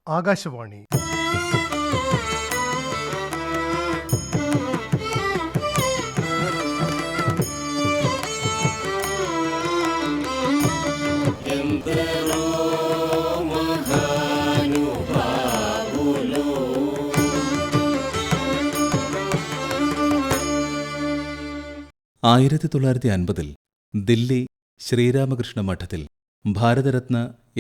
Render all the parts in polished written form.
ആകാശവാണി. ആയിരത്തി 1950 ദില്ലി ശ്രീരാമകൃഷ്ണ മഠത്തിൽ ഭാരതരത്ന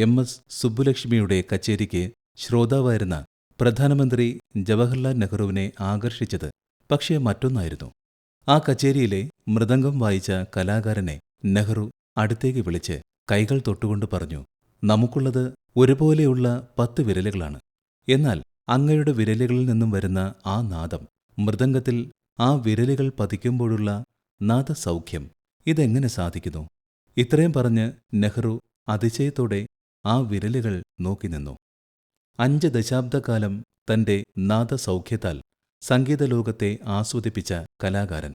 MS സുബ്ബുലക്ഷ്മിയുടെ കച്ചേരിക്ക് ശ്രോതാവായിരുന്ന പ്രധാനമന്ത്രി ജവഹർലാൽ നെഹ്റുവിനെ ആകർഷിച്ചത് പക്ഷേ മറ്റൊന്നായിരുന്നു. ആ കച്ചേരിയിലെ മൃദംഗം വായിച്ച കലാകാരനെ നെഹ്റു അടുത്തേക്ക് വിളിച്ച് കൈകൾ തൊട്ടുകൊണ്ട് പറഞ്ഞു, നമുക്കുള്ളത് ഒരുപോലെയുള്ള 10 വിരലുകളാണ്. എന്നാൽ അങ്ങയുടെ വിരലുകളിൽ നിന്നും വരുന്ന ആ നാദം, മൃദംഗത്തിൽ ആ വിരലുകൾ പതിക്കുമ്പോഴുള്ള നാദസൗഖ്യം, ഇതെങ്ങനെ സാധിക്കുന്നു? ഇത്രയും പറഞ്ഞ് നെഹ്റു അതിശയത്തോടെ ആ വിരലുകൾ നോക്കി നിന്നു. 5 ദശാബ്ദക്കാലം തന്റെ നാദസൗഖ്യത്താൽ സംഗീതലോകത്തെ ആസ്വദിപ്പിച്ച കലാകാരൻ,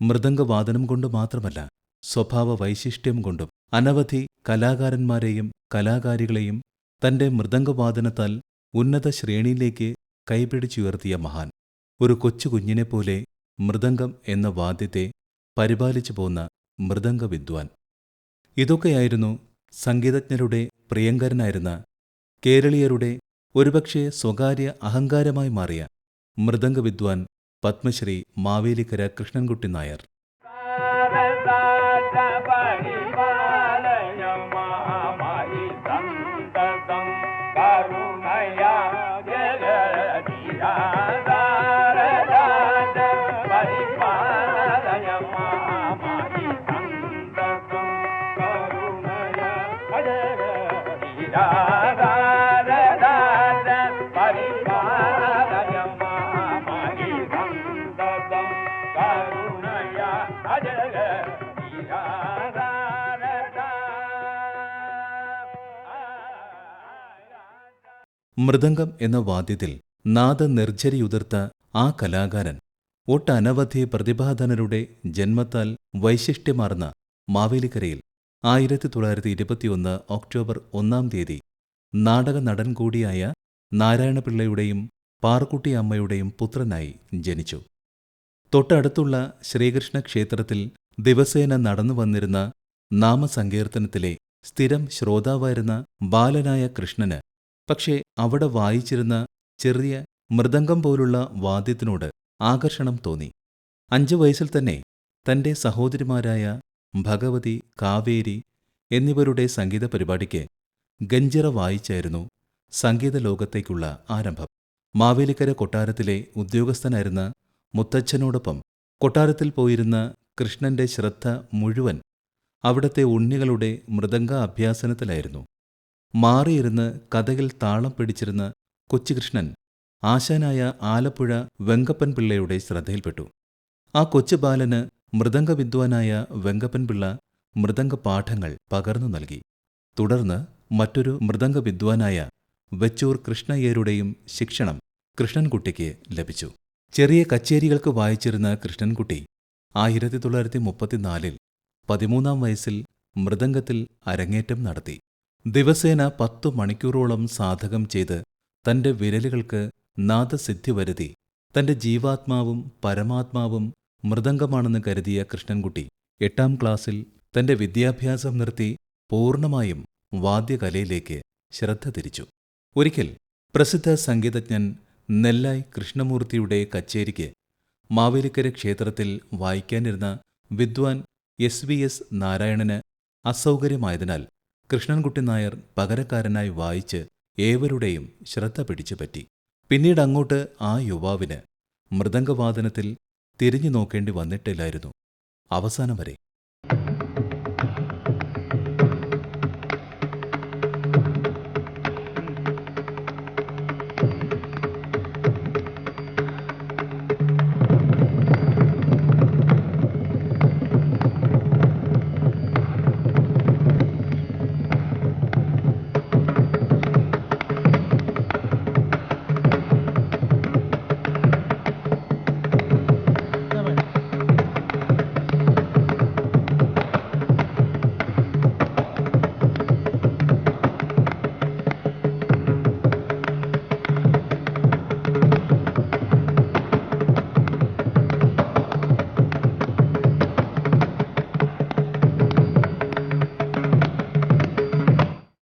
മൃദംഗവാദനം കൊണ്ട് മാത്രമല്ല, സ്വഭാവ വൈശിഷ്ട്യം കൊണ്ടും അനവധി കലാകാരന്മാരെയും കലാകാരികളെയും തന്റെ മൃദംഗവാദനത്താൽ ഉന്നത ശ്രേണിയിലേക്ക് കൈപിടിച്ചുയർത്തിയ മഹാൻ, ഒരു കൊച്ചുകുഞ്ഞിനെപ്പോലെ മൃദംഗം എന്ന വാദ്യത്തെ പരിപാലിച്ചു പോന്ന മൃദംഗവിദ്വാൻ. ഇതൊക്കെയായിരുന്നു സംഗീതജ്ഞരുടെ പ്രിയങ്കരനായിരുന്ന, കേരളീയരുടെ ഒരുപക്ഷെ സ്വകാര്യ അഹങ്കാരമായി മാറിയ മൃദംഗവിദ്വാൻ പത്മശ്രീ മാവേലിക്കര കൃഷ്ണൻകുട്ടി നായർ. മൃദംഗം എന്ന വാദ്യത്തിൽ നാദനിർജ്ജരിയുതിർത്ത ആ കലാകാരൻ ഒട്ടനവധി പ്രതിഭാധനരുടെ ജന്മത്താൽ വൈശിഷ്ട്യമാർന്ന മാവേലിക്കരയിൽ 1921 ഒക്ടോബർ 1-ാം തീയതി നാടക നടൻ കൂടിയായ നാരായണപിള്ളയുടെയും പാറുക്കുട്ടിയമ്മയുടെയും പുത്രനായി ജനിച്ചു. തൊട്ടടുത്തുള്ള ശ്രീകൃഷ്ണ ക്ഷേത്രത്തിൽ ദിവസേന നടന്നു വന്നിരുന്ന നാമസങ്കീർത്തനത്തിലെ സ്ഥിരം ശ്രോതാവായിരുന്ന ബാലനായ കൃഷ്ണന് പക്ഷേ അവിടെ വായിച്ചിരുന്ന ചെറിയ മൃദംഗം പോലുള്ള വാദ്യത്തിനോട് ആകർഷണം തോന്നി. 5 വയസ്സിൽ തന്നെ തന്റെ സഹോദരിമാരായ ഭഗവതി, കാവേരി എന്നിവരുടെ സംഗീത പരിപാടിക്ക് ഗഞ്ചിറ വായിച്ചായിരുന്നു സംഗീത ലോകത്തേക്കുള്ള ആരംഭം. മാവേലിക്കര കൊട്ടാരത്തിലെ ഉദ്യോഗസ്ഥനായിരുന്ന മുത്തച്ഛനോടൊപ്പം കൊട്ടാരത്തിൽ പോയിരുന്ന കൃഷ്ണന്റെ ശ്രദ്ധ മുഴുവൻ അവിടത്തെ ഉണ്ണികളുടെ മൃദംഗ അഭ്യാസനത്തിലായിരുന്നു. മാറിയിരുന്ന് കഥയിൽ താളം പിടിച്ചിരുന്ന കൊച്ചുകൃഷ്ണൻ ആശാനായ ആലപ്പുഴ വെങ്കപ്പൻ പിള്ളയുടെ ശ്രദ്ധയിൽപ്പെട്ടു. ആ കൊച്ചു ബാലന് മൃദംഗവിദ്വാനായ വെങ്കപ്പൻ പിള്ള മൃദംഗപാഠങ്ങൾ പകർന്നു നൽകി. തുടർന്ന് മറ്റൊരു മൃദംഗവിദ്വാനായ വെച്ചൂർ കൃഷ്ണയ്യരുടെയും ശിക്ഷണം കൃഷ്ണൻകുട്ടിക്ക് ലഭിച്ചു. ചെറിയ കച്ചേരികൾക്ക് വായിച്ചിരുന്ന കൃഷ്ണൻകുട്ടി 1934 13-ാം വയസ്സിൽ മൃദംഗത്തിൽ അരങ്ങേറ്റം നടത്തി. ദിവസേന 10 മണിക്കൂറോളം സാധകം ചെയ്ത് തന്റെ വിരലുകൾക്ക് നാദസിദ്ധി വരുത്തി തന്റെ ജീവാത്മാവും പരമാത്മാവും മൃദംഗമാണെന്ന് കരുതിയ കൃഷ്ണൻകുട്ടി 8-ാം ക്ലാസ്സിൽ തന്റെ വിദ്യാഭ്യാസം നിർത്തി പൂർണ്ണമായും വാദ്യകലയിലേക്ക് ശ്രദ്ധ തിരിച്ചു. ഒരിക്കൽ പ്രസിദ്ധ സംഗീതജ്ഞൻ നെല്ലായ് കൃഷ്ണമൂർത്തിയുടെ കച്ചേരിക്ക് മാവേലിക്കര ക്ഷേത്രത്തിൽ വായിക്കാനിരുന്ന വിദ്വാൻ SVS നാരായണന് അസൗകര്യമായതിനാൽ കൃഷ്ണൻകുട്ടി നായർ പകരക്കാരനായി വായിച്ച് ഏവരുടെയും ശ്രദ്ധ പിടിച്ചുപറ്റി. പിന്നീടങ്ങോട്ട് ആ യുവാവിന് മൃദംഗവാദനത്തിൽ തിരിഞ്ഞു നോക്കേണ്ടി വന്നിട്ടില്ലായിരുന്നു, അവസാനം വരെ.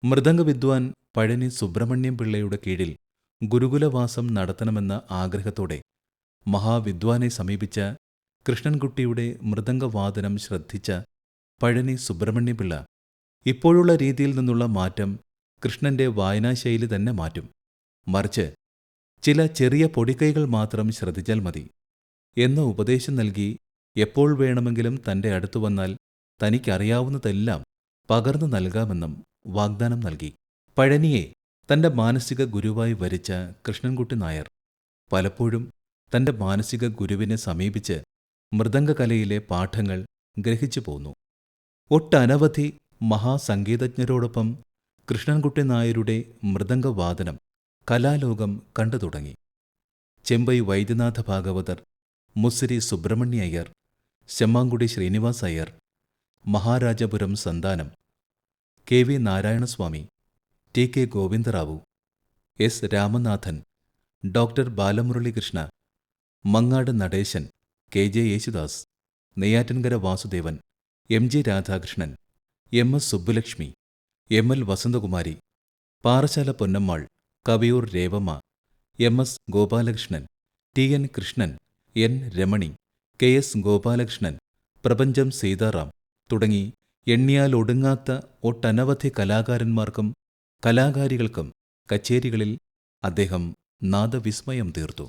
മൃദംഗ വിദ്വാൻ പഴനി സുബ്രഹ്മണ്യം പിള്ളയുടെ കീഴിൽ ഗുരുകുലവാസം നടത്തണമെന്ന ആഗ്രഹത്തോടെ മഹാവിദ്വാനെ സമീപിച്ച കൃഷ്ണൻകുട്ടിയുടെ മൃദംഗവാദനം ശ്രദ്ധിച്ച പഴനി സുബ്രഹ്മണ്യപിള്ള ഇപ്പോഴുള്ള രീതിയിൽ നിന്നുള്ള മാറ്റം കൃഷ്ണന്റെ വായനാശൈലി തന്നെ മാറ്റും. മറിച്ച് ചില ചെറിയ പൊടിക്കൈകൾ മാത്രം ശ്രദ്ധിച്ചാൽ മതി എന്ന ഉപദേശം നൽകി എപ്പോൾ വേണമെങ്കിലും തന്റെ അടുത്തു വന്നാൽ തനിക്കറിയാവുന്നതെല്ലാം പകർന്നു നൽകാമെന്നും വാഗ്ദാനം നൽകി. പഴനിയെ തന്റെ മാനസിക ഗുരുവായി വരിച്ച കൃഷ്ണൻകുട്ടി നായർ പലപ്പോഴും തന്റെ മാനസിക ഗുരുവിനെ സമീപിച്ച് മൃദംഗകലയിലെ പാഠങ്ങൾ ഗ്രഹിച്ചു പോന്നു. ഒട്ടനവധി മഹാസംഗീതജ്ഞരോടൊപ്പം കൃഷ്ണൻകുട്ടി നായരുടെ മൃദംഗവാദനം കലാലോകം കണ്ടു തുടങ്ങി. Chembai Vaidyanatha Bhagavathar, Muziris Subrahmanya Iyer, ശമ്മാങ്കുടി Srinivas Iyer, Maharajapuram Santhanam, K V Narayanaswamy, T K Govindarao, S Ramanathan, doctor Balamuralikrishna, Mangad Natesan, K J Yesudas, Neyyattinkara Vasudevan, M G Radhakrishnan, M S Subbulakshmi, M L Vasanthakumari, Parassala Ponnammal, Kaviyoor Revamma, M S Gopalakrishnan, T N Krishnan, N Ramani, K S Gopalakrishnan, Prapancham Sitaram തുടങ്ങി എണ്ണിയാലൊടുങ്ങാത്ത ഒട്ടനവധി കലാകാരന്മാർക്കും കലാകാരികൾക്കും കച്ചേരികളിൽ അദ്ദേഹം നാദവിസ്മയം തീർത്തു.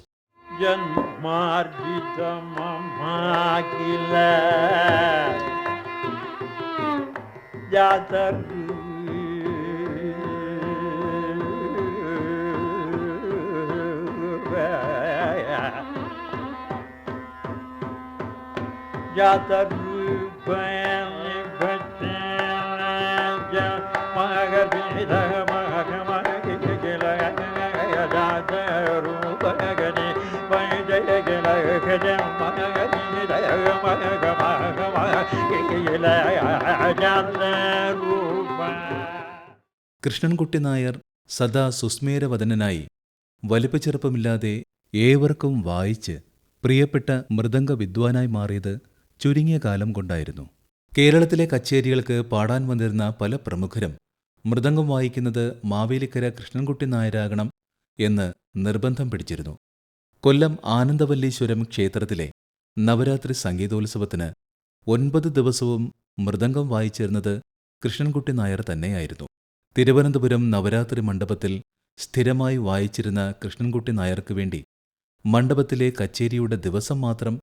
കൃഷ്ണൻകുട്ടി നായർ സദാ സുസ്മേരവദനായി വലിപ്പച്ചെറുപ്പമില്ലാതെ ഏവർക്കും വായിച്ച് പ്രിയപ്പെട്ട മൃദംഗ വിദ്വാനായി മാറിയത് ചുരുങ്ങിയ കാലം കൊണ്ടായിരുന്നു. കേരളത്തിലെ കച്ചേരികൾക്ക് പാടാൻ വന്നിരുന്ന പല പ്രമുഖരും മൃദംഗം വായിക്കുന്നത് മാവേലിക്കര കൃഷ്ണൻകുട്ടി നായരാകണം എന്ന് നിർബന്ധം പിടിച്ചിരുന്നു. കൊല്ലം ആനന്ദവല്ലീശ്വരം ക്ഷേത്രത്തിലെ നവരാത്രി സംഗീതോത്സവത്തിന് 9 ദിവസവും മൃദംഗം വായിച്ചിരുന്നത് കൃഷ്ണൻകുട്ടി നായർ തന്നെയായിരുന്നു. തിരുവനന്തപുരം നവരാത്രി മണ്ഡപത്തിൽ സ്ഥിരമായി വായിച്ചിരുന്ന കൃഷ്ണൻകുട്ടി നായർക്ക് വേണ്ടി മണ്ഡപത്തിലെ കച്ചേരിയുടെ ദിവസം മാത്രം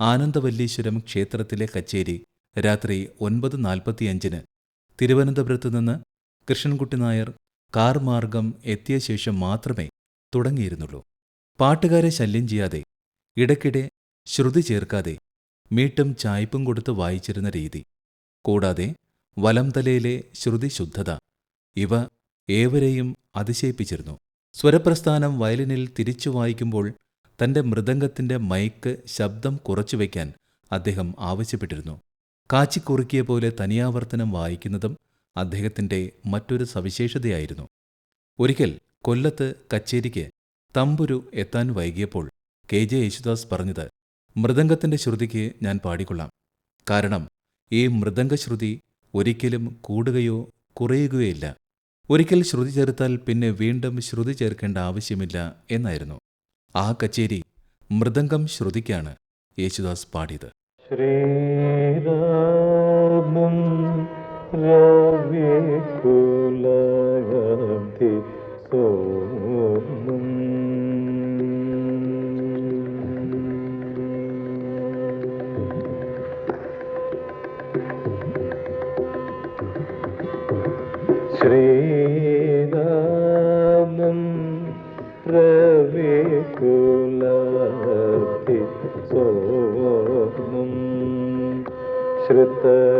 ആനന്ദവല്ലീശ്വരം ക്ഷേത്രത്തിലെ കച്ചേരി രാത്രി 9:45 തിരുവനന്തപുരത്തു നിന്ന് കൃഷ്ണൻകുട്ടി നായർ കാർ മാർഗം എത്തിയ ശേഷം മാത്രമേ തുടങ്ങിയിരുന്നുള്ളൂ. പാട്ടുകാരെ ശല്യം ചെയ്യാതെ, ഇടയ്ക്കിടെ ശ്രുതി ചേർക്കാതെ മീട്ടും ചായ്പും കൊടുത്ത് വായിച്ചിരുന്ന രീതി, കൂടാതെ വലംതലയിലെ ശ്രുതി ശുദ്ധത, ഇവ ഏവരെയും അതിശയിപ്പിച്ചിരുന്നു. സ്വരപ്രസ്ഥാനം വയലിനിൽ തിരിച്ചു വായിക്കുമ്പോൾ തന്റെ മൃദംഗത്തിന്റെ മൈക്ക് ശബ്ദം കുറച്ചുവയ്ക്കാൻ അദ്ദേഹം ആവശ്യപ്പെട്ടിരുന്നു. കാച്ചിക്കുറുക്കിയ പോലെ തനിയാവർത്തനം വായിക്കുന്നതും അദ്ദേഹത്തിന്റെ മറ്റൊരു സവിശേഷതയായിരുന്നു. ഒരിക്കൽ കൊല്ലത്ത് കച്ചേരിക്ക് തമ്പുരു എത്താൻ വൈകിയപ്പോൾ കെ ജെ യേശുദാസ് പറഞ്ഞത്, മൃദംഗത്തിന്റെ ശ്രുതിക്ക് ഞാൻ പാടിക്കൊള്ളാം, കാരണം ഈ മൃദംഗശ്രുതി ഒരിക്കലും കൂടുകയോ കുറയുകയോയില്ല. ഒരിക്കൽ ശ്രുതി ചേർത്താൽ പിന്നെ വീണ്ടും ശ്രുതി ചേർക്കേണ്ട ആവശ്യമില്ല എന്നായിരുന്നു. ആ കച്ചേരി മൃദംഗം ശ്രുതിക്കാണ് യേശുദാസ് പാടിയത്. ശ്രീരാമം രവികുലഗന്ധി സോമം ശ്രീരാമം രവികുലഗന്ധി സോമം ശ്രുതകൽപഭൂരുതം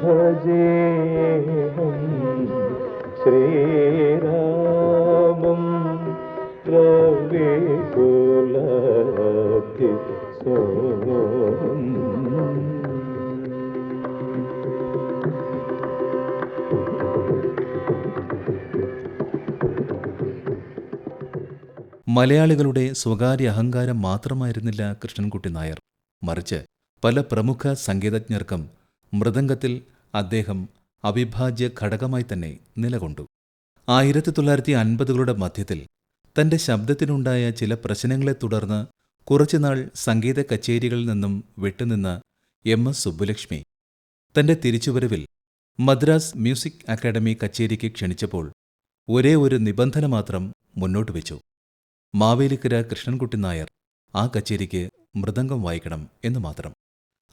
ഭജേഹം ശ്രീരാമം രവികുലഗന്ധി സോമം. മലയാളികളുടെ സ്വകാര്യ അഹങ്കാരം മാത്രമായിരുന്നില്ല കൃഷ്ണൻകുട്ടി നായർ, മറിച്ച് പല പ്രമുഖ സംഗീതജ്ഞർക്കും മൃദംഗത്തിൽ അദ്ദേഹം അവിഭാജ്യ ഘടകമായി തന്നെ നിലകൊണ്ടു. 1950കളുടെ മധ്യത്തിൽ തന്റെ ശബ്ദത്തിനുണ്ടായ ചില പ്രശ്നങ്ങളെ തുടർന്ന് കുറച്ചുനാൾ സംഗീത കച്ചേരികളിൽ നിന്നും വിട്ടുനിന്ന MS സുബ്ബുലക്ഷ്മി തന്റെ തിരിച്ചുവരവിൽ മദ്രാസ് മ്യൂസിക് അക്കാദമി കച്ചേരിക്ക് ക്ഷണിച്ചപ്പോൾ ഒരേ ഒരു നിബന്ധന മാത്രം മുന്നോട്ട് വെച്ചു. മാവേലിക്കര കൃഷ്ണൻകുട്ടി നായർ ആ കച്ചേരിക്ക് മൃദംഗം വായിക്കണം എന്ന് മാത്രം.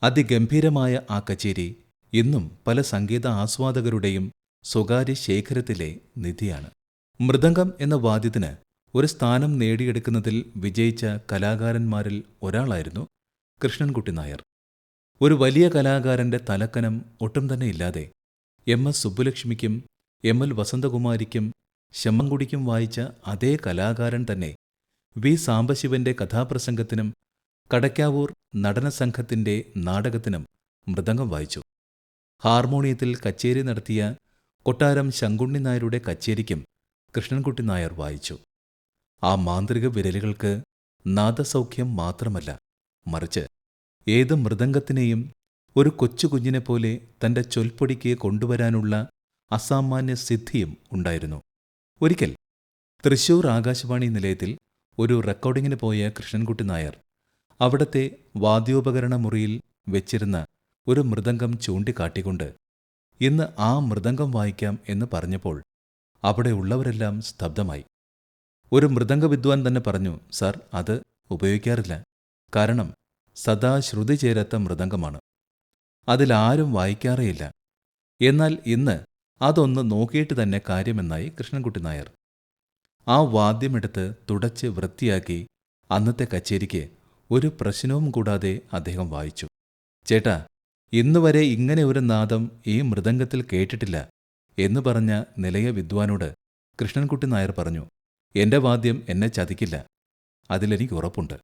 അതിഗംഭീരമായ ആ കച്ചേരി ഇന്നും പല സംഗീത ആസ്വാദകരുടെയും സ്വകാര്യ ശേഖരത്തിലെ നിധിയാണ്. മൃദംഗം എന്ന വാദ്യത്തിന് ഒരു സ്ഥാനം നേടിയെടുക്കുന്നതിൽ വിജയിച്ച കലാകാരന്മാരിൽ ഒരാളായിരുന്നു കൃഷ്ണൻകുട്ടി നായർ. ഒരു വലിയ കലാകാരന്റെ തലക്കനം ഒട്ടും തന്നെ ഇല്ലാതെ MS സുബ്ബുലക്ഷ്മിക്കും ML വസന്തകുമാരിക്കും ശമ്മൻകുടിക്കും വായിച്ച അതേ കലാകാരൻ തന്നെ വി സാംബശിവന്റെ കഥാപ്രസംഗത്തിനും കടയ്ക്കാവൂർ നടനസംഘത്തിന്റെ നാടകത്തിനും മൃദംഗം വായിച്ചു. ഹാർമോണിയത്തിൽ കച്ചേരി നടത്തിയ കൊട്ടാരം ശങ്കുണ്ണി നായരുടെ കച്ചേരിക്കും കൃഷ്ണൻകുട്ടി നായർ വായിച്ചു. ആ മാന്ത്രിക വിരലുകൾക്ക് നാദസൗഖ്യം മാത്രമല്ല, മറിച്ച് ഏത് മൃദംഗത്തിനെയും ഒരു കൊച്ചുകുഞ്ഞിനെപ്പോലെ തന്റെ ചൊൽപ്പൊടിക്ക് കൊണ്ടുവരാനുള്ള അസാമാന്യ സിദ്ധിയും ഉണ്ടായിരുന്നു. ഒരിക്കൽ തൃശൂർ ആകാശവാണി നിലയത്തിൽ ഒരു റെക്കോർഡിങ്ങിന് പോയ കൃഷ്ണൻകുട്ടി നായർ അവിടത്തെ വാദ്യോപകരണ മുറിയിൽ വെച്ചിരുന്ന ഒരു മൃദംഗം ചൂണ്ടിക്കാട്ടിക്കൊണ്ട് ഇന്ന് ആ മൃദംഗം വായിക്കാം എന്ന് പറഞ്ഞപ്പോൾ അവിടെ ഉള്ളവരെല്ലാം സ്തബ്ധമായി. ഒരു മൃദംഗ വിദ്വാൻ തന്നെ പറഞ്ഞു, "സാർ, അത് ഉപയോഗിക്കാറില്ല. കാരണം സദാ ശ്രുതി ചേരാത്ത മൃദംഗമാണ്. അതിലാരും വായിക്കാറേയില്ല. എന്നാൽ ഇന്ന് അതൊന്ന് നോക്കിയിട്ട് തന്നെ കാര്യമെന്നായി കൃഷ്ണൻകുട്ടി നായർ. ആ വാദ്യമെടുത്ത് തുടച്ച് വൃത്തിയാക്കി അന്നത്തെ കച്ചേരിക്ക് ഒരു പ്രശ്നവും കൂടാതെ അദ്ദേഹം വായിച്ചു. ചേട്ടാ, ഇന്നുവരെ ഇങ്ങനെ ഒരു നാദം ഈ മൃദംഗത്തിൽ കേട്ടിട്ടില്ല എന്ന് പറഞ്ഞ നിലയ വിദ്വാനോട് കൃഷ്ണൻകുട്ടി നായർ പറഞ്ഞു, "എന്റെ വാദ്യം എന്നെ ചതിക്കില്ല, അതിലെനിക്ക് ഉറപ്പുണ്ട്."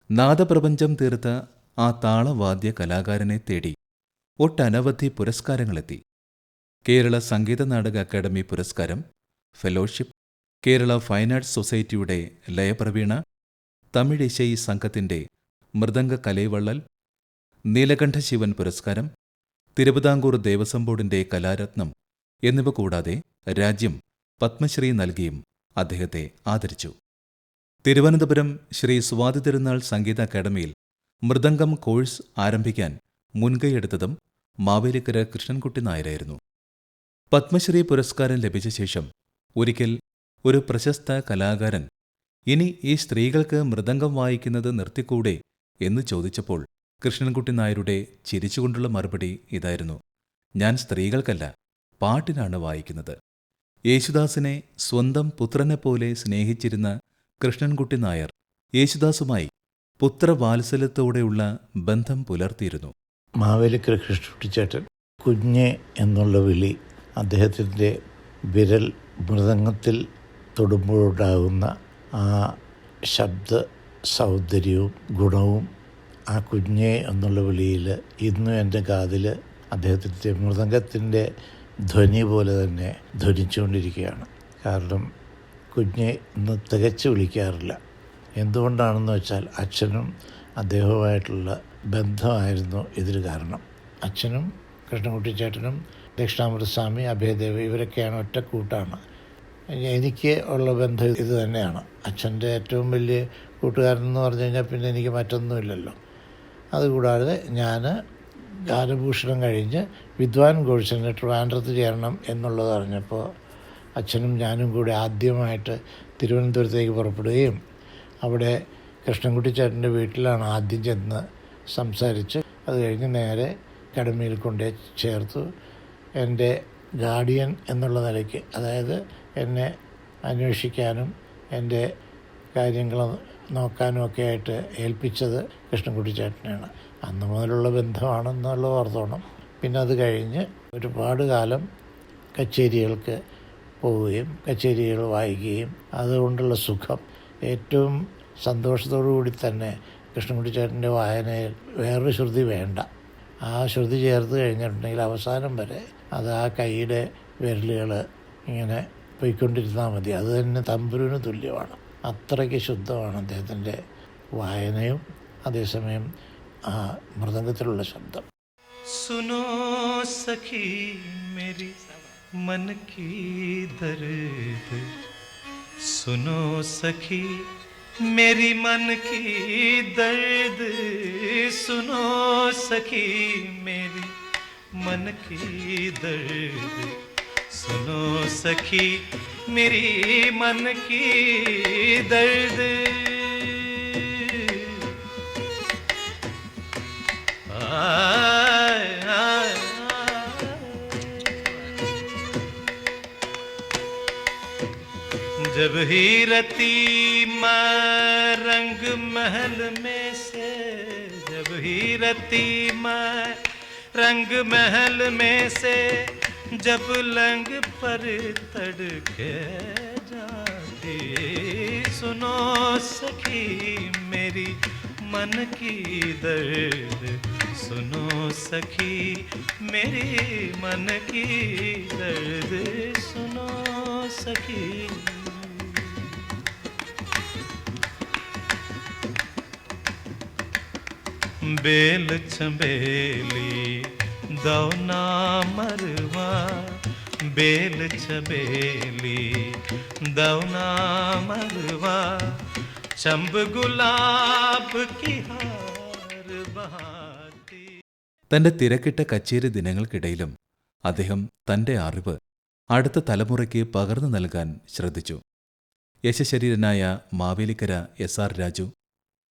നാദപ്രപഞ്ചം തീർത്ത ആ താളവാദ്യ കലാകാരനെ തേടി ഒട്ടനവധി പുരസ്കാരങ്ങളെത്തി. കേരള സംഗീത നാടക അക്കാദമി പുരസ്കാരം, ഫെലോഷിപ്പ്, കേരള ഫൈൻ ആർട്സ് സൊസൈറ്റിയുടെ ലയപ്രവീണ, തമിഴ് ഇശൈ സംഘത്തിന്റെ മൃദംഗ കലൈവള്ളൽ, നീലകണ്ഠ ശിവൻ പുരസ്കാരം, തിരുവിതാംകൂർ ദേവസ്വം ബോർഡിന്റെ കലാരത്നം എന്നിവ കൂടാതെ രാജ്യം പത്മശ്രീ നൽകിയും അദ്ദേഹത്തെ ആദരിച്ചു. തിരുവനന്തപുരം ശ്രീ സ്വാതി തിരുനാൾ സംഗീത അക്കാദമിയിൽ മൃദംഗം കോഴ്സ് ആരംഭിക്കാൻ മുൻകൈയെടുത്തതും മാവേലിക്കര കൃഷ്ണൻകുട്ടി നായരായിരുന്നു. പത്മശ്രീ പുരസ്കാരം ലഭിച്ച ശേഷം ഒരിക്കൽ ഒരു പ്രശസ്ത കലാകാരൻ ഇനി ഈ സ്ത്രീകൾക്ക് മൃദംഗം വായിക്കുന്നത് നിർത്തിക്കൂടെ എന്ന് ചോദിച്ചപ്പോൾ കൃഷ്ണൻകുട്ടി നായരുടെ ചിരിച്ചുകൊണ്ടുള്ള മറുപടി ഇതായിരുന്നു: "ഞാൻ സ്ത്രീകൾക്കല്ല, പാട്ടിനാണ് വായിക്കുന്നത്." യേശുദാസിനെ സ്വന്തം പുത്രനെപ്പോലെ സ്നേഹിച്ചിരുന്ന കൃഷ്ണൻകുട്ടി നായർ യേശുദാസുമായി പുത്രവാത്സല്യത്തോടെയുള്ള ബന്ധം പുലർത്തിയിരുന്നു. മാവേലിക്കര കൃഷ്ണകുട്ടിച്ചേട്ടൻ കുഞ്ഞെ എന്നുള്ള വിളി അദ്ദേഹത്തിൻ്റെ വിരൽ മൃദംഗത്തിൽ തൊടുമ്പോഴുണ്ടാകുന്ന ആ ശബ്ദ സൗന്ദര്യവും ഗുണവും ആ കുഞ്ഞെ എന്നുള്ള വിളിയിൽ ഇന്നും എൻ്റെ കാതിൽ അദ്ദേഹത്തിൻ്റെ മൃദംഗത്തിൻ്റെ ധ്വനി പോലെ തന്നെ ധ്വനിച്ചുകൊണ്ടിരിക്കുകയാണ്. കാരണം കുഞ്ഞെ ഇന്ന് തികച്ചു വിളിക്കാറില്ല. എന്തുകൊണ്ടാണെന്ന് വെച്ചാൽ അച്ഛനും അദ്ദേഹവുമായിട്ടുള്ള ബന്ധമായിരുന്നു ഇതിന് കാരണം. അച്ഛനും കൃഷ്ണകുട്ടിച്ചേട്ടനും ദക്ഷിണാമൃതസ്വാമി, അഭയദേവ് ഇവരൊക്കെയാണ് ഒറ്റക്കൂട്ടാണ്. എനിക്ക് ഉള്ള ബന്ധം ഇത് തന്നെയാണ്. അച്ഛൻ്റെ ഏറ്റവും വലിയ കൂട്ടുകാരൻ എന്ന് പറഞ്ഞു കഴിഞ്ഞാൽ പിന്നെ എനിക്ക് മറ്റൊന്നുമില്ലല്ലോ. അതുകൂടാതെ ഞാൻ ഗാനഭൂഷണം കഴിഞ്ഞ് വിദ്വാൻ കോഴ്സിന് ട്രിവാൻഡ്രത്ത് ചേരണം എന്നുള്ളത് അറിഞ്ഞപ്പോൾ അച്ഛനും ഞാനും കൂടി ആദ്യമായിട്ട് തിരുവനന്തപുരത്തേക്ക് പുറപ്പെടുകയും അവിടെ കൃഷ്ണൻകുട്ടി ചേട്ടൻ്റെ വീട്ടിലാണ് ആദ്യം ചെന്ന് സംസാരിച്ച് അത് കഴിഞ്ഞ് നേരെ അക്കാഡമിയിൽ കൊണ്ടേ ചേർത്തു. എൻ്റെ ഗാർഡിയൻ എന്നുള്ള നിലയ്ക്ക്, അതായത് എന്നെ അന്വേഷിക്കാനും എൻ്റെ കാര്യങ്ങൾ നോക്കാനും ഒക്കെ ആയിട്ട് ഏൽപ്പിച്ചത് കൃഷ്ണൻകുട്ടി ചേട്ടനെയാണ്. അന്ന് മുതലുള്ള ബന്ധമാണെന്നുള്ളത് ഓർത്തോണം. പിന്നെ അത് കഴിഞ്ഞ് ഒരുപാട് കാലം കച്ചേരികൾക്ക് പോവുകയും കച്ചേരികൾ വായിക്കുകയും അതുകൊണ്ടുള്ള സുഖം, ഏറ്റവും സന്തോഷത്തോടു കൂടി തന്നെ കൃഷ്ണൻകുട്ടി ചേട്ടൻ്റെ വായനയിൽ വേറൊരു ശ്രുതി വേണ്ട, ആ ശ്രുതി ചേർത്ത് കഴിഞ്ഞിട്ടുണ്ടെങ്കിൽ അവസാനം വരെ അത് ആ കൈയുടെ വിരലുകൾ ഇങ്ങനെ പോയിക്കൊണ്ടിരുന്നാൽ മതി. അത് തന്നെ തമ്പുരുവിന് തുല്യമാണ്. അത്രയ്ക്ക് ശുദ്ധമാണ് അദ്ദേഹത്തിൻ്റെ വായനയും അതേസമയം ആ മൃദംഗത്തിലുള്ള ശബ്ദം. सुनो सखी मेरी मन की दर्द, सुनो सखी मेरी मन की दर्द, सुनो सखी मेरी मन की दर्द, सुनो सखी मेरी मन की दर्द. जब ही रती मैं रंग महल में से, जब ही रती मैं रंग महल में से, जब लंग पर तड़के जाती, सुनो सखी मेरी मन की दर्द, सुनो सखी मेरी मन की दर्द, सुनो सखी. बेल छबेली दौना मरवा, बेल छबेली दौना मरवा, चंब गुलाब की हार बहाती. തന്റെ തിരക്കിട്ട കച്ചേരി ദിനങ്ങൾക്കിടയിലും അദ്ദേഹം തന്റെ അറിവ് അടുത്ത തലമുറയ്ക്ക് പകർന്നു നൽകാൻ ശ്രദ്ധിച്ചു. യശശരീരനായ മാവേലിക്കര എസ്.ആർ. രാജു,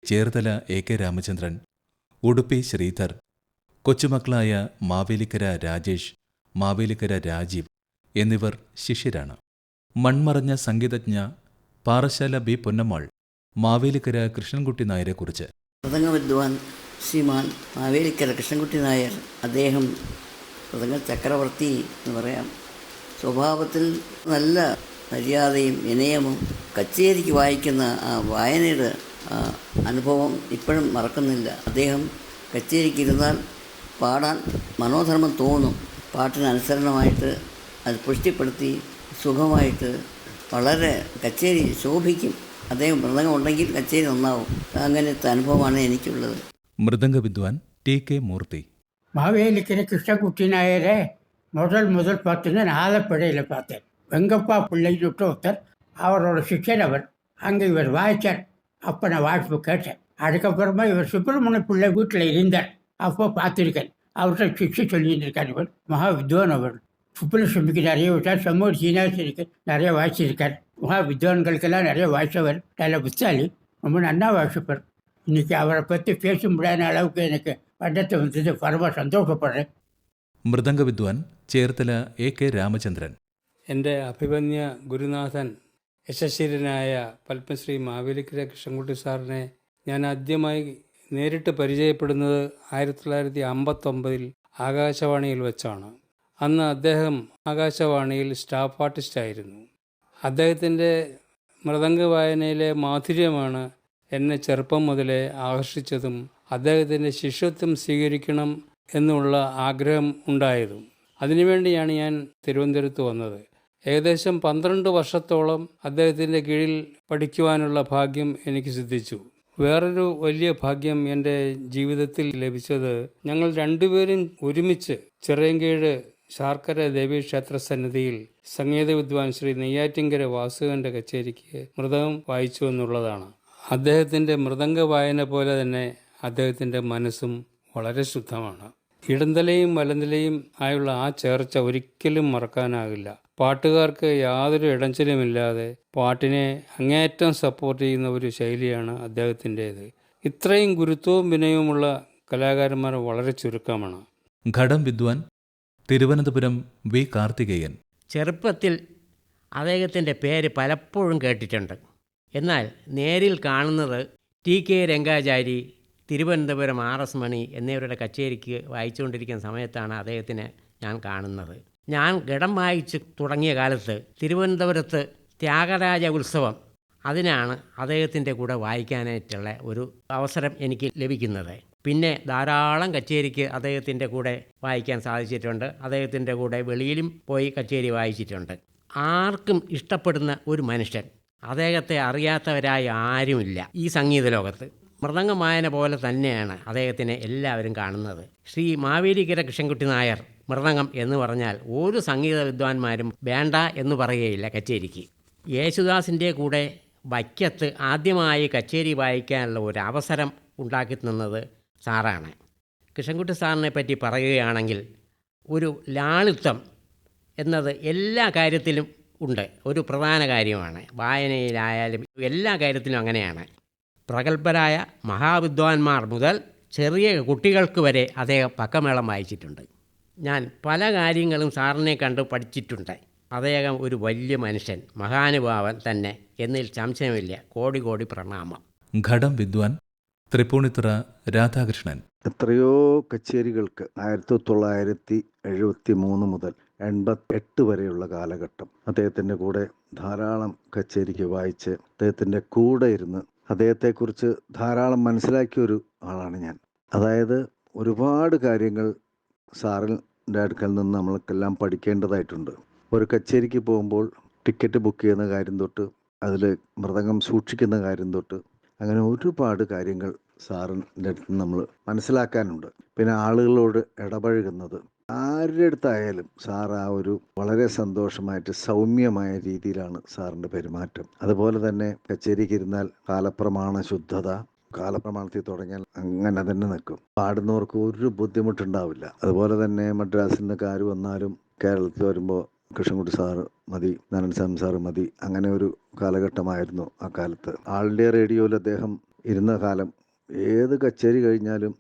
ചേർത്തല എ.കെ. രാമചന്ദ്രൻ, ഉടുപ്പി ശ്രീധർ, കൊച്ചുമക്കളായ മാവേലിക്കര രാജേഷ്, മാവേലിക്കര രാജീവ് എന്നിവർ ശിഷ്യരാണ്. മൺമറഞ്ഞ സംഗീതജ്ഞ പാറശാല ബി. പൊന്നമ്മാൾ മാവേലിക്കര കൃഷ്ണൻകുട്ടി നായരെക്കുറിച്ച്: മൃദംഗവിദ്വാൻ ശ്രീമാൻ മാവേലിക്കര കൃഷ്ണൻകുട്ടി നായർ, അദ്ദേഹം മൃദംഗ ചക്രവർത്തി എന്ന് പറയാം. സ്വഭാവത്തിൽ നല്ല മര്യാദയും വിനയവും, കച്ചേരിക്ക് വായിക്കുന്ന ആ വായനയുടെ അനുഭവം ഇപ്പോഴും മറക്കുന്നില്ല. അദ്ദേഹം കച്ചേരിക്ക് ഇരുന്നാൽ പാടാൻ മനോധർമ്മം തോന്നും. പാട്ടിനനുസരണമായിട്ട് അത് പുഷ്ടിപ്പെടുത്തി സുഖമായിട്ട് വളരെ കച്ചേരി ശോഭിക്കും. അദ്ദേഹം മൃദംഗം ഉണ്ടെങ്കിൽ കച്ചേരി നന്നാവും. അങ്ങനത്തെ അനുഭവമാണ് എനിക്കുള്ളത്. മൃദംഗവിദ്വാൻ ടി കെ മൂർത്തി: மாவேலிக்கரை கிருஷ்ணகுட்டி நாயரை முதல் பார்த்தீங்கன்னா நான் ஆலப்படையில் பார்த்தேன். வெங்கப்பா பிள்ளைன்னு ஒருத்தர், அவரோட சிஷ்யன் அவர். அங்கே இவர் வாய்ச்சார். அப்போ நான் வாய்ப்பு கேட்டேன். அதுக்கப்புறமா இவர் சுப்பிரமணிய பிள்ளை வீட்டில் இருந்தார். அப்போ பார்த்துருக்கேன். அவர்கிட்ட சிக்ஷை சொல்லிட்டு இருக்கார். இவர் மகா வித்வான். அவர் சுப்புலட்சுமிக்கு நிறைய விட்டார். சம்மூர் சீனிவாசனுக்கு நிறைய வாய்ச்சிருக்கார். மகா வித்வான்களுக்கெல்லாம் நிறைய வாய்ச்சவர். நல்ல புத்தாளி, ரொம்ப நன்னா வாசிப்பார். இன்னைக்கு அவரை பற்றி பேச முடியாத அளவுக்கு எனக்கு പണ്ടത്തെ വന്നത് പരമ സന്തോഷപ്പെടും. മൃദംഗവിദ്വാൻ ചേർത്തല എ.കെ. രാമചന്ദ്രൻ: എൻ്റെ അഭിമന്യ ഗുരുനാഥൻ യശശീലനായ പത്മശ്രീ മാവേലിക്കര കൃഷ്ണൻകുട്ടി സാറിനെ ഞാൻ ആദ്യമായി നേരിട്ട് പരിചയപ്പെടുന്നത് 1959 ആകാശവാണിയിൽ വെച്ചാണ്. അന്ന് അദ്ദേഹം ആകാശവാണിയിൽ സ്റ്റാഫ് ആർട്ടിസ്റ്റായിരുന്നു. അദ്ദേഹത്തിൻ്റെ മൃദംഗ വായനയിലെ മാധുര്യമാണ് എന്നെ ചെറുപ്പം മുതലേ ആകർഷിച്ചതും അദ്ദേഹത്തിൻ്റെ ശിഷ്യത്വം സ്വീകരിക്കണം എന്നുള്ള ആഗ്രഹം ഉണ്ടായതും. അതിനുവേണ്ടിയാണ് ഞാൻ തിരുവനന്തപുരത്ത് വന്നത്. ഏകദേശം 12 വർഷത്തോളം അദ്ദേഹത്തിൻ്റെ കീഴിൽ പഠിക്കുവാനുള്ള ഭാഗ്യം എനിക്ക് സിദ്ധിച്ചു. വേറൊരു വലിയ ഭാഗ്യം എൻ്റെ ജീവിതത്തിൽ ലഭിച്ചത്, ഞങ്ങൾ രണ്ടുപേരും ഒരുമിച്ച് ചിറയൻകീഴ് ശാർക്കര ദേവീക്ഷേത്ര സന്നിധിയിൽ സംഗീത വിദ്വാൻ ശ്രീ നെയ്യാറ്റിങ്കര വാസുവിൻ്റെ കച്ചേരിക്ക് മൃദംഗം വായിച്ചു എന്നുള്ളതാണ്. അദ്ദേഹത്തിൻ്റെ മൃദംഗ വായന പോലെ തന്നെ അദ്ദേഹത്തിൻ്റെ മനസ്സും വളരെ ശുദ്ധമാണ്. ഇടന്തലയും വലന്തലയും ആയുള്ള ആ ചേർച്ച ഒരിക്കലും മറക്കാനാകില്ല. പാട്ടുകാർക്ക് യാതൊരു ഇടഞ്ചലുമില്ലാതെ പാട്ടിനെ അങ്ങേയറ്റം സപ്പോർട്ട് ചെയ്യുന്ന ഒരു ശൈലിയാണ് അദ്ദേഹത്തിൻ്റേത്. ഇത്രയും ഗുരുത്വവും വിനയവുമുള്ള കലാകാരന്മാർ വളരെ ചുരുക്കമാണ്. ഘടം വിദ്വാൻ തിരുവനന്തപുരം വി കാർത്തികേയൻ. ചെറുപ്പത്തിൽ അദ്ദേഹത്തിൻ്റെ പേര് പലപ്പോഴും കേട്ടിട്ടുണ്ട്. എന്നാൽ നേരിൽ കാണുന്നത് ടി.കെ. രംഗാചാരി, തിരുവനന്തപുരം R.S. മണി എന്നിവരുടെ കച്ചേരിക്ക് വായിച്ചുകൊണ്ടിരിക്കുന്ന സമയത്താണ് അദ്ദേഹത്തിനെ ഞാൻ കാണുന്നത്. ഞാൻ ഘടം വായിച്ച് തുടങ്ങിയ കാലത്ത് തിരുവനന്തപുരത്ത് ത്യാഗരാജ ഉത്സവം, അതിനാണ് അദ്ദേഹത്തിൻ്റെ കൂടെ വായിക്കാനായിട്ടുള്ള ഒരു അവസരം എനിക്ക് ലഭിക്കുന്നത്. പിന്നെ ധാരാളം കച്ചേരിക്ക് അദ്ദേഹത്തിൻ്റെ കൂടെ വായിക്കാൻ സാധിച്ചിട്ടുണ്ട്. അദ്ദേഹത്തിൻ്റെ കൂടെ വെളിയിലും പോയി കച്ചേരി വായിച്ചിട്ടുണ്ട്. ആർക്കും ഇഷ്ടപ്പെടുന്ന ഒരു മനുഷ്യൻ, അദ്ദേഹത്തെ അറിയാത്തവരായി ആരുമില്ല ഈ സംഗീത ലോകത്ത്. മൃദംഗം വായന പോലെ തന്നെയാണ് അദ്ദേഹത്തിനെ എല്ലാവരും കാണുന്നത്. ശ്രീ മാവേലിക്കര കൃഷ്ണൻകുട്ടി നായർ മൃദംഗം എന്ന് പറഞ്ഞാൽ ഒരു സംഗീത വിദ്വാൻമാരും വേണ്ട എന്ന് പറയുകയില്ല കച്ചേരിക്ക്. യേശുദാസിൻ്റെ കൂടെ വയ്ക്കത്ത് ആദ്യമായി കച്ചേരി വായിക്കാനുള്ള ഒരു അവസരം ഉണ്ടാക്കി തന്നത് സാറാണ്. കൃഷ്ണൻകുട്ടി സാറിനെ പറ്റി പറയുകയാണെങ്കിൽ ഒരു ലാളിത്യം എന്നത് എല്ലാ കാര്യത്തിലും ഉണ്ട്, ഒരു പ്രധാന കാര്യമാണ്. വായനയിലായാലും എല്ലാ കാര്യത്തിലും അങ്ങനെയാണ്. പ്രഗത്ഭരായ മഹാവിദ്വാൻമാർ മുതൽ ചെറിയ കുട്ടികൾക്ക് വരെ അദ്ദേഹം പക്കമേളം വായിച്ചിട്ടുണ്ട്. ഞാൻ പല കാര്യങ്ങളും സാറിനെ കണ്ട് പഠിച്ചിട്ടുണ്ട്. അദ്ദേഹം ഒരു വലിയ മനുഷ്യൻ, മഹാനുഭാവൻ തന്നെ എന്നതിൽ സംശയമില്ല. കോടി കോടി പ്രണാമം. ഘടം വിദ്വാൻ തൃപ്പൂണിത്തുറ രാധാകൃഷ്ണൻ. എത്രയോ കച്ചേരികൾക്ക് 1973 മുതൽ 88 വരെയുള്ള കാലഘട്ടം അദ്ദേഹത്തിൻ്റെ കൂടെ ധാരാളം കച്ചേരിക്ക് വായിച്ച് അദ്ദേഹത്തിൻ്റെ കൂടെ ഇരുന്ന് അദ്ദേഹത്തെക്കുറിച്ച് ധാരാളം മനസ്സിലാക്കിയ ഒരു ആളാണ് ഞാൻ. അതായത് ഒരുപാട് കാര്യങ്ങൾ സാറിൻ്റെ അടുക്കൽ നിന്ന് നമ്മൾക്കെല്ലാം പഠിക്കേണ്ടതായിട്ടുണ്ട്. ഒരു കച്ചേരിക്ക് പോകുമ്പോൾ ടിക്കറ്റ് ബുക്ക് ചെയ്യുന്ന കാര്യം തൊട്ട് അതിൽ മൃദംഗം സൂക്ഷിക്കുന്ന കാര്യം തൊട്ട് അങ്ങനെ ഒരുപാട് കാര്യങ്ങൾ സാറിൻ്റെ അടുത്ത് നമ്മൾ മനസ്സിലാക്കാനുണ്ട്. പിന്നെ ആളുകളോട് ഇടപഴകുന്നത്, ആരുടെ അടുത്തായാലും സാർ ആ ഒരു വളരെ സന്തോഷമായിട്ട് സൗമ്യമായ രീതിയിലാണ് സാറിൻ്റെ പെരുമാറ്റം. അതുപോലെ തന്നെ കച്ചേരിക്ക് ഇരുന്നാൽ കാലപ്രമാണ ശുദ്ധത, കാലപ്രമാണത്തിൽ തുടങ്ങിയാൽ അങ്ങനെ തന്നെ നിൽക്കും. പാടുന്നവർക്ക് ഒരു ബുദ്ധിമുട്ടുണ്ടാവില്ല. അതുപോലെ തന്നെ മദ്രാസിൽ നിന്നൊക്കെ ആര് വന്നാലും കേരളത്തിൽ വരുമ്പോൾ കൃഷ്ണൻകുട്ടി സാറ് മതി, നാരായണസ്വാമി സാറ് മതി, അങ്ങനെ ഒരു കാലഘട്ടമായിരുന്നു ആ കാലത്ത്. ആൾ ഇന്ത്യ റേഡിയോയിൽ അദ്ദേഹം ഇരുന്ന കാലം ഏത് കച്ചേരി കഴിഞ്ഞാലും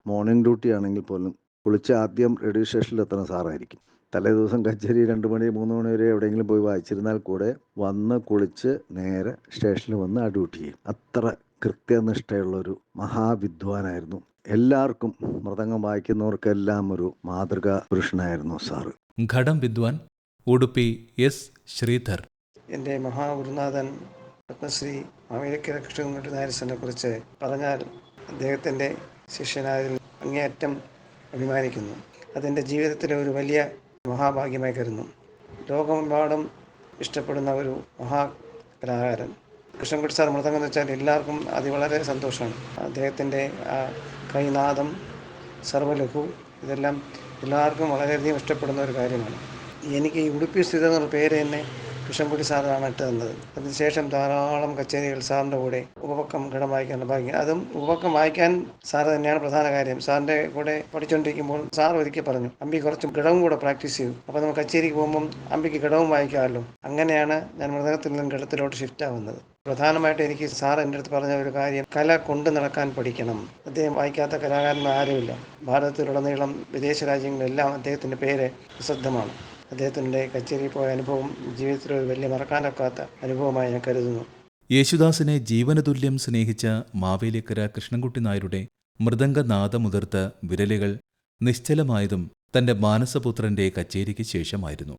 മോർണിംഗ് ഡ്യൂട്ടി ആണെങ്കിൽ പോലും കുളിച്ച് ആദ്യം റേഡിയോ സ്റ്റേഷനിൽ എത്തുന്ന സാറായിരിക്കും. തലേ ദിവസം കച്ചേരി 2 മണി 3 മണി വരെ എവിടെയെങ്കിലും പോയി വായിച്ചിരുന്നാൽ കൂടെ വന്ന് കുളിച്ച് നേരെ സ്റ്റേഷനിൽ വന്ന് ആ ഡ്യൂട്ടി ചെയ്യും. അത്ര കൃത്യനിഷ്ഠയുള്ളൊരു മഹാവിദ്വാനായിരുന്നു. എല്ലാവർക്കും മൃദംഗം വായിക്കുന്നവർക്കെല്ലാം ഒരു മാതൃകാ പുരുഷനായിരുന്നു സാറ്. ഘടം വിദ്വാൻ ഉടുപ്പി എസ്. ശ്രീധർ. എൻ്റെ മഹാഗുരുനാഥൻ പത്മശ്രീ മാവേലിക്കര കൃഷ്ണൻകുട്ടി നായരെ കുറിച്ച് പറഞ്ഞാൽ അദ്ദേഹത്തിൻ്റെ ശിഷ്യനായതിൽ അങ്ങേയറ്റം അഭിമാനിക്കുന്നു. അതെൻ്റെ ജീവിതത്തിലെ ഒരു വലിയ മഹാഭാഗ്യമായി കരുതുന്നു. ലോകമെമ്പാടും ഇഷ്ടപ്പെടുന്ന ഒരു മഹാകലാകാരൻ കൃഷ്ണൻകുട്ടി സാർ. മൃദംഗം എന്ന് വെച്ചാൽ എല്ലാവർക്കും അത് വളരെ സന്തോഷമാണ്. അദ്ദേഹത്തിൻ്റെ ആ കൈനാദം, സർവലഘു, ഇതെല്ലാം എല്ലാവർക്കും വളരെയധികം ഇഷ്ടപ്പെടുന്ന ഒരു കാര്യമാണ്. എനിക്ക് ഈ ഉടുപ്പി സ്ഥിതി എന്നുള്ള പേര് തന്നെ കൃഷ്ണൻകുട്ടി സാറാണ് ഇട്ട് തന്നത്. അതിനുശേഷം ധാരാളം കച്ചേരികൾ സാറിൻ്റെ കൂടെ ഉപപക്കം ഘടം വായിക്കാനുള്ള ഭാഗ്യം. അതും ഉപപക്കം വായിക്കാൻ സാറ് തന്നെയാണ് പ്രധാന കാര്യം. സാറിൻ്റെ കൂടെ പഠിച്ചുകൊണ്ടിരിക്കുമ്പോൾ സാർ ഒരിക്കൽ പറഞ്ഞു, അമ്പി കുറച്ച് ഘടവും കൂടെ പ്രാക്ടീസ് ചെയ്യും, അപ്പോൾ നമുക്ക് കച്ചേരിക്ക് പോകുമ്പം അമ്പിക്ക് ഘടവും വായിക്കാമല്ലോ. അങ്ങനെയാണ് ഞാൻ മൃദംഗത്തിൽ നിന്നും ഘടത്തിലോട്ട് ഷിഫ്റ്റ് ആവുന്നത്. പ്രധാനമായിട്ട് എനിക്ക് സാർ എൻ്റെ അടുത്ത് പറഞ്ഞ ഒരു കാര്യം, കല കൊണ്ട് നടക്കാൻ പഠിക്കണം. അദ്ദേഹം വായിക്കാത്ത കലാകാരന്മാർ ആരുമില്ല. ഭാരതത്തിലുടനീളം വിദേശ രാജ്യങ്ങളിലെല്ലാം അദ്ദേഹത്തിൻ്റെ പേര് പ്രസിദ്ധമാണ്. അദ്ദേഹത്തിൻ്റെ കച്ചേരി പോയ അനുഭവം ജീവിതത്തിൽ ഒരു വലിയ മറക്കാനൊക്കാത്ത അനുഭവമായി ഞാൻ കരുതുന്നു. യേശുദാസിനെ ജീവനതുല്യം സ്നേഹിച്ച മാവേലിക്കര കൃഷ്ണൻകുട്ടി നായരുടെ മൃദംഗനാദമുതിർത്ത വിരലുകൾ നിശ്ചലമായതും തന്റെ മാനസപുത്രന്റെ കച്ചേരിക്ക് ശേഷമായിരുന്നു.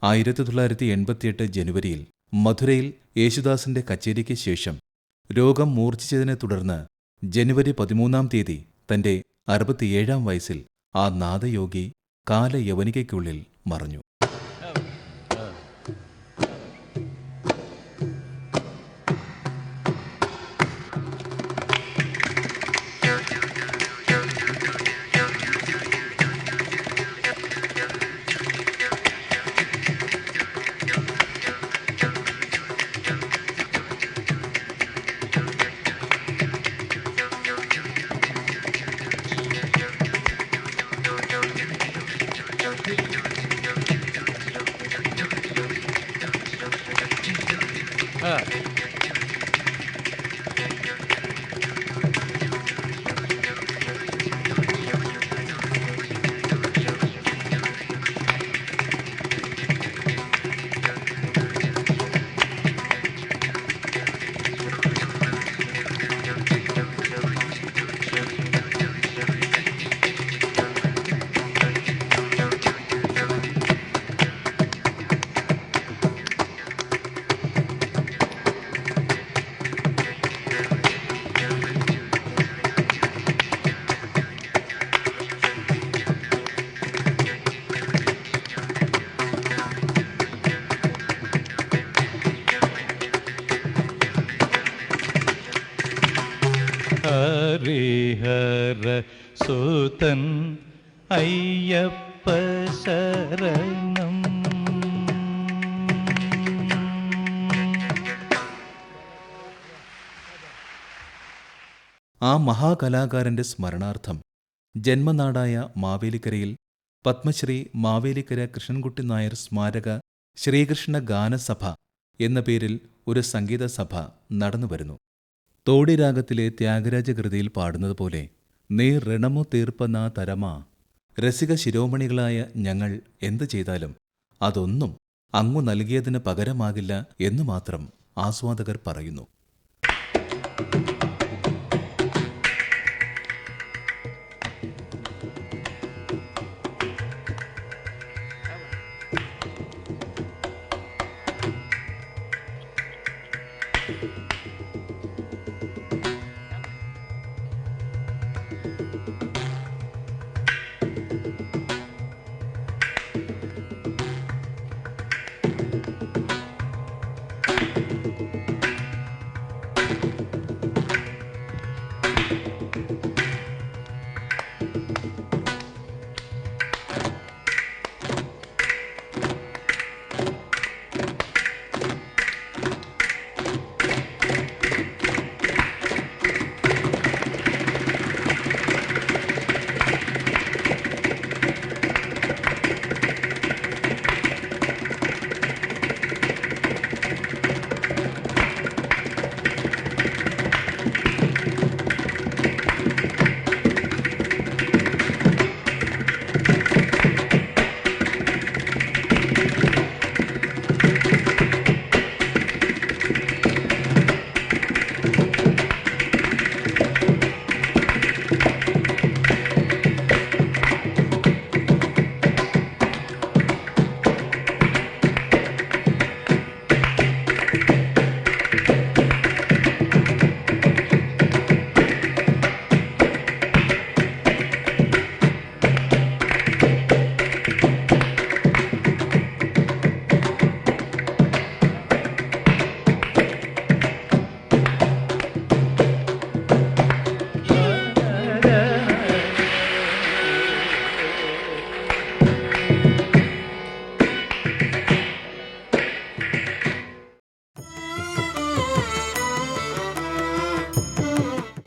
1988 ജനുവരിയിൽ മധുരയിൽ യേശുദാസിന്റെ കച്ചേരിക്ക് ശേഷം രോഗം മൂർച്ഛിച്ചതിനെ തുടർന്ന് ജനുവരി 13 തന്റെ 67 വയസ്സിൽ ആ നാദയോഗി കാലയവനികയ്ക്കുള്ളിൽ മറഞ്ഞു. ഹരിഹര സുതൻ അയ്യപ്പ ശരണം. ആ മഹാകലാകാരന്റെ സ്മരണാർത്ഥം ജന്മനാടായ മാവേലിക്കരയിൽ പത്മശ്രീ മാവേലിക്കര കൃഷ്ണൻകുട്ടി നായർ സ്മാരക ശ്രീകൃഷ്ണ ഗാനസഭ എന്ന പേരിൽ ഒരു സംഗീതസഭ നടന്നുവരുന്നു. തോടിരാഗത്തിലെ ത്യാഗരാജകൃതിയിൽ പാടുന്നതുപോലെ നീ ഋണമു തീർപ്പനാ തരമാ, രസിക ശിരോമണികളായ ഞങ്ങൾ എന്തു ചെയ്താലും അതൊന്നും അങ്ങു നൽകിയതിന് പകരമാകില്ല എന്നു മാത്രം ആസ്വാദകർ പറയുന്നു.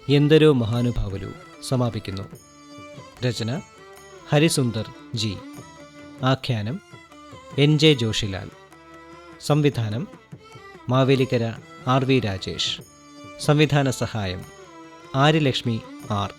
ఎందరో మహానుభావులు సమాപിക്കുന്നു. രചന ഹരിസുന്ദർ ജി. ആഖ്യാനം എൻ.ജെ. ജോഷിലാൽ. സംവിധാനം മാവേലിക്കര ആർ.വി. രാജേഷ്. സംവിധാന സഹായം ആര്യലക്ഷ്മി ആർ.